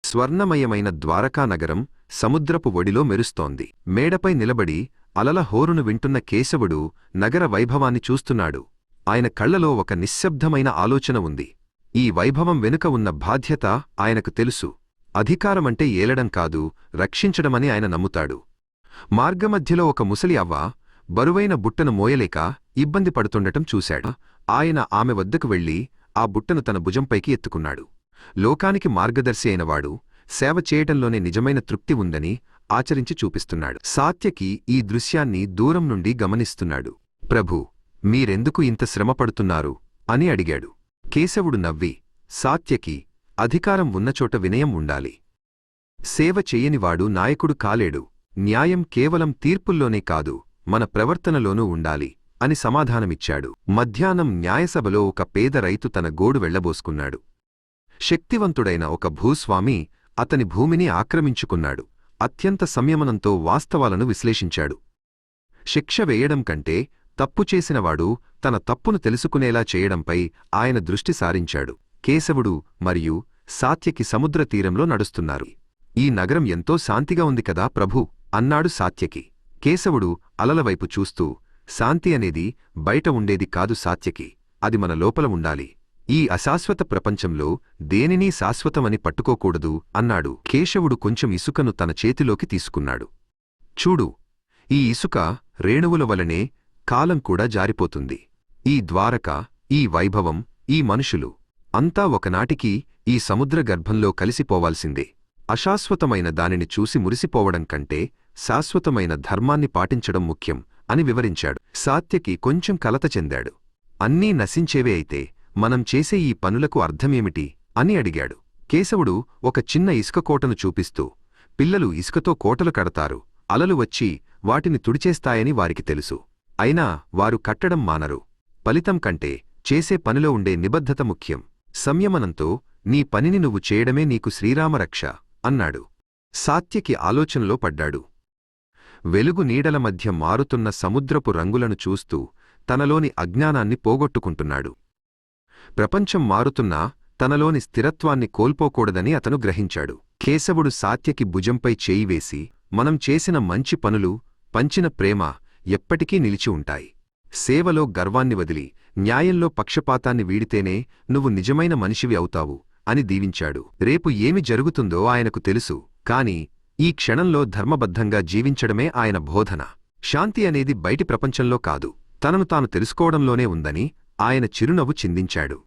స్వర్ణమయమైన ద్వారకానగరం సముద్రపు ఒడిలో మెరుస్తోంది. మేడపై నిలబడి అలల హోరును వింటున్న కేశవుడు నగర వైభవాన్ని చూస్తున్నాడు. ఆయన కళ్లలో ఒక నిశ్శబ్దమైన ఆలోచన ఉంది. ఈ వైభవం వెనుక ఉన్న బాధ్యత ఆయనకు తెలుసు. అధికారమంటే ఏలడం కాదు, రక్షించడమని ఆయన నమ్ముతాడు. మార్గమధ్యలో ఒక ముసలి అవ్వ బరువైన బుట్టను మోయలేక ఇబ్బంది పడుతుండటం చూశాడు. ఆయన ఆమె వద్దకు వెళ్లి ఆ బుట్టను తన భుజంపైకి ఎత్తుకున్నాడు. లోకానికి మార్గదర్శి అయినవాడు సేవ చేయటంలోనే నిజమైన తృప్తి ఉందని ఆచరించి చూపిస్తున్నాడు. సాత్యకి ఈ దృశ్యాన్ని దూరం నుండి గమనిస్తున్నాడు. ప్రభూ, మీరెందుకు ఇంత శ్రమపడుతున్నారు అని అడిగాడు. కేశవుడు నవ్వి, సాత్యకి, అధికారం ఉన్నచోట వినయం ఉండాలి. సేవ చెయ్యనివాడు నాయకుడు కాలేడు. న్యాయం కేవలం తీర్పుల్లోనే కాదు, మన ప్రవర్తనలోనూ ఉండాలి అని సమాధానమిచ్చాడు. మధ్యాహ్నం న్యాయసభలో ఒక పేద రైతు తన గోడు వెళ్లబోసుకున్నాడు. శక్తివంతుడైన ఒక భూస్వామి అతని భూమిని ఆక్రమించుకున్నాడు. అత్యంత సంయమనంతో వాస్తవాలను విశ్లేషించాడు. శిక్ష వేయడం కంటే తప్పు చేసినవాడు తన తప్పును తెలుసుకునేలా చేయడంపై ఆయన దృష్టి సారించాడు. కేశవుడు మరియు సాత్యకి సముద్ర తీరంలో నడుస్తున్నారు. ఈ నగరం ఎంతో శాంతిగా ఉంది కదా ప్రభూ అన్నాడు సాత్యకి. కేశవుడు అలలవైపు చూస్తూ, శాంతి అనేది బయట ఉండేది కాదు సాత్యకి, అది మన లోపల ఉండాలి. ఈ అశాశ్వత ప్రపంచంలో దేనినీ శాశ్వతమని పట్టుకోకూడదు అన్నాడు. కేశవుడు కొంచెం ఇసుకను తన చేతిలోకి తీసుకున్నాడు. చూడు, ఈ ఇసుక రేణువుల వలనే కాలం కూడా జారిపోతుంది. ఈ ద్వారక, ఈ వైభవం, ఈ మనుషులు అంతా ఒకనాటికి ఈ సముద్ర గర్భంలో కలిసిపోవాల్సిందే. అశాశ్వతమైన దానిని చూసి మురిసిపోవడం కంటే శాశ్వతమైన ధర్మాన్ని పాటించడం ముఖ్యం అని వివరించాడు. సాత్యకి కొంచెం కలత చెందాడు. అన్నీ నశించేవే అయితే మనం చేసే ఈ పనులకు అర్థమేమిటి అని అడిగాడు. కేశవుడు ఒక చిన్న ఇసుక కోటను చూపిస్తూ, పిల్లలు ఇసుకతో కోటలు కడతారు, అలలు వచ్చి వాటిని తుడిచేస్తాయని వారికి తెలుసు. అయినా వారు కట్టడం మానరు. ఫలితం కంటే చేసే పనిలో ఉండే నిబద్ధత ముఖ్యం. సంయమనంతో నీ పనిని నువ్వు చేయడమే నీకు శ్రీరామరక్ష అన్నాడు. సాత్యకి ఆలోచనలో పడ్డాడు. వెలుగు నీడల మధ్య మారుతున్న సముద్రపు రంగులను చూస్తూ తనలోని అజ్ఞానాన్ని పోగొట్టుకుంటున్నాడు. ప్రపంచం మారుతున్నా తనలోని స్థిరత్వాన్ని కోల్పోకూడదని అతను గ్రహించాడు. కేశవుడు సాత్యకి భుజంపై చేయివేసి, మనం చేసిన మంచి పనులు, పంచిన ప్రేమ ఎప్పటికీ నిలిచి ఉంటాయి. సేవలో గర్వాన్ని వదిలి న్యాయంలో పక్షపాతాన్ని వీడితేనే నువ్వు నిజమైన మనిషివి అవుతావు అని దీవించాడు. రేపు ఏమి జరుగుతుందో ఆయనకు తెలుసు, కాని ఈ క్షణంలో ధర్మబద్ధంగా జీవించడమే ఆయన బోధన. శాంతి అనేది బయటి ప్రపంచంలో కాదు, తనను తాను తెలుసుకోవడంలోనే ఉందని ఆయన చిరునవ్వు చిందించాడు.